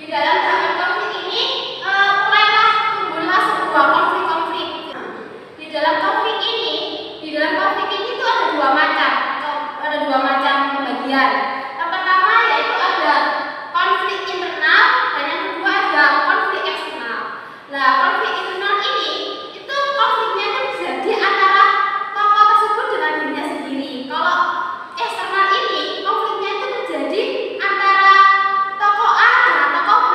Di dalam tahapan konflik ini mulailah tumbuhlah sebuah konflik-konflik. Di dalam konflik ini tuh ada dua macam pembagian. Yang pertama yaitu ada konflik internal dan yang kedua ada konflik eksternal. Nah, konflik internal ini itu konfliknya itu terjadi antara tokoh tersebut dengan dirinya sendiri. Kalau eksternal ini konfliknya itu terjadi antara tokoh A dengan tokoh B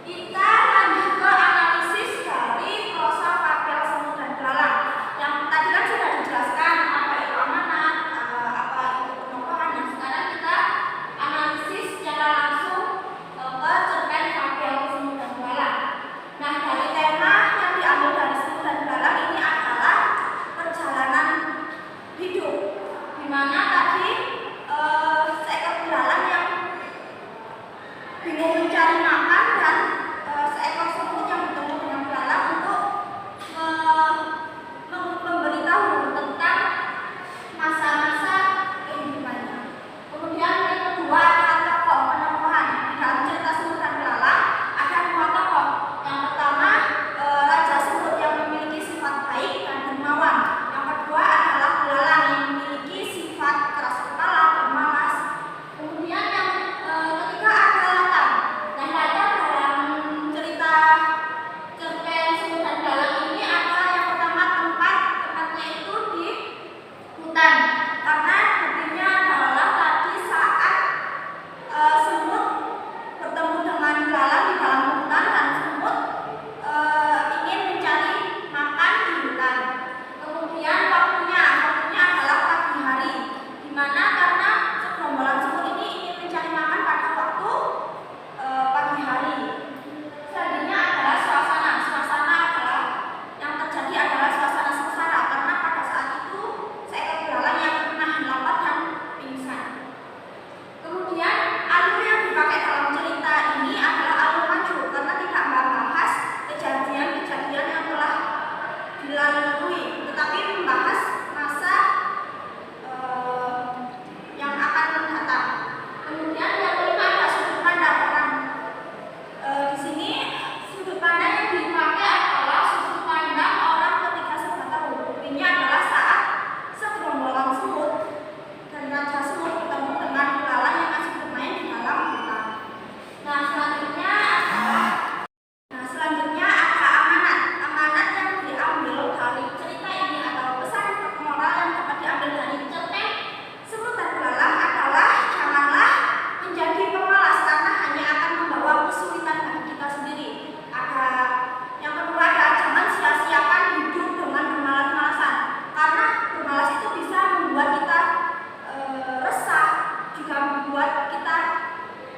Kita lanjut ke analisis dari prosa fabel semut dan belalang. Yang tadi kan sudah dijelaskan apa itu amanat, apa itu penokohan. Nah, sekarang kita analisis secara langsung ke cerpen fabel semut dan belalang. Nah, dari tema yang diambil dari semut dan belalang ini adalah perjalanan hidup, di mana tadi seekor belalang yang bingung mencari makan dan seekor semut yang bertemu dengan belalang untuk memberitahu tentang masa-masa kehidupannya. Kemudian yang kedua adalah tokoh penokohan. Di dalam cerita semut dan belalang ada dua tokoh. Yang pertama raja semut yang memiliki sifat baik dan dermawan. Yang kedua adalah belalang yang memiliki sifat keras kepala, pemalas. Kemudian yang ketiga adalah Latam. Nah, Latam dalam cerita cerpen semut dan belalang ini ada yang pertama tempatnya itu di hutan, karena buktinya adalah tadi saat semut bertemu dengan belalang di dalam hutan dan semut ingin mencari makan di hutan. Kemudian waktunya adalah pagi hari, di mana karena segerombolan semut ini ingin mencari makan pada waktu pagi hari. Selanjutnya adalah suasana. Suasana adalah yang terjadi adalah suasana sengsara, karena pada saat itu seekor belalang yang menahan lapar dan pingsan. Kemudian alur yang dipakai dalam cerita ini adalah alur maju, karena tidak membahas kejadian-kejadian yang telah dilalui, tetapi membahas masa yang akan mendatang. Kemudian yang kelima ada sudut pandang orang. Di sini sudut pandang yang dipakai adalah sudut pandang orang ketika serba tahu. Buktinya adalah saat segerombolan semut dan raja semut bertemu dengan belalang yang masih bermain di dalam hutan. Nah, selanjutnya ada amanat. Amanat yang diambil dari cerita ini atau pesan moral yang dapat diambil dari cerpen semut dan belalang adalah janganlah menjadi pemalas, karena hanya akan membawa kesulitan bagi kita sendiri. Ada yang kedua adalah jangan sia-siakan hidup dengan bermalas-malasan, karena bermalas itu bisa membuat kita resah, juga membuat kita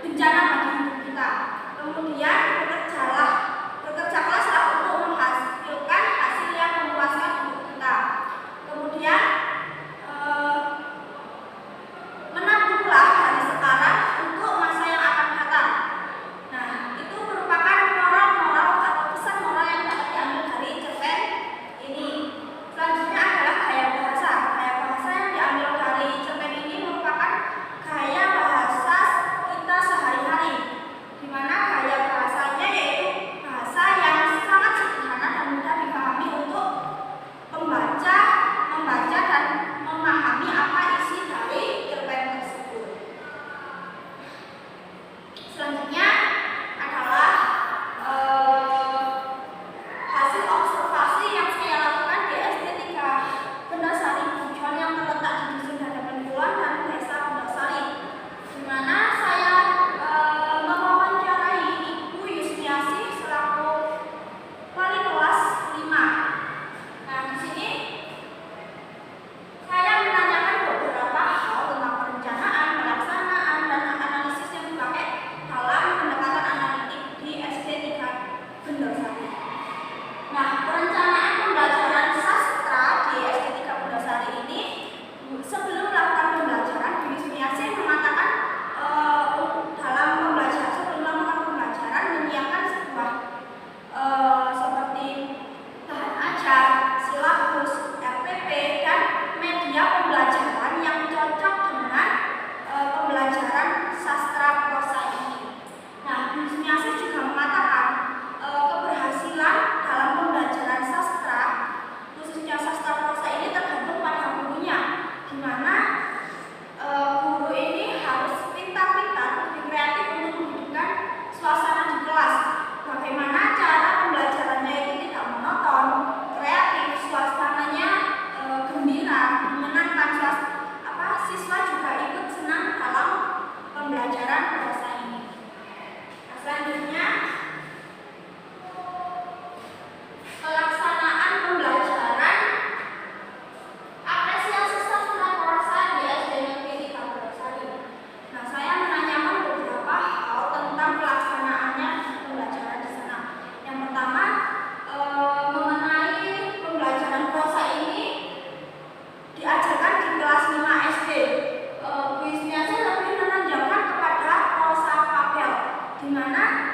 bencana bagi hidup kita. Kemudian bekerjalah untuk menghasilkan hasil yang memuaskan hidup kita. Kemudian menabunglah dari sekarang untuk masa yang akan datang. Nah, itu merupakan moral-moral atau pesan moral yang dapat diambil dari cerpen ini. Selanjutnya adalah gaya bahasa. Gaya bahasa yang diambil dari cerpen ini merupakan gaya bahasa kita sehari-hari, di mana gaya bahasanya yaitu bahasa yang sangat sederhana dan mudah dipahami untuk membaca dan memahami apa isi dari cerpen tersebut. Selanjutnya adalah hasil observasi yang saya lakukan di SD 3 Bendasari Bujon yang terletak di Dusun Hadapan Kulon dan Desa Bendasari, di mana saya mewawancarai Ibu Yusmiasih selaku wali kelas 5. Nah, di sini saya menanyakan beberapa hal tentang perencanaan, pelaksanaan, dan analisis yang dipakai dalam pendekatan analitik di SD 3 Bendasari. Nah, perencanaan pembelajaran sastra di SD 3 Bendasari ini, sebelum melakukan pembelajaran, Bu Yusmiasih mengatakan sebelum melakukan pembelajaran menyiapkan sebuah seperti bahan ajar, silabus, RPP, dan media pembelajaran yang cocok dengan pembelajaran sastra prosa ini. Nah, Bu Yusmiasih juga mengatakan keberhasilan dalam pembelajaran sastra, khususnya sastra prosa ini tergantung pada gurunya, di mana guru ini harus pintar-pintar, lebih kreatif untuk menghidupkan suasana di kelas. Bagaimana cara pembelajarannya itu tidak monoton, kreatif, suasananya gembira, menyenangkan, siswa juga ikut senang dalam pembelajaran prosa ini. Nah, selanjutnya mana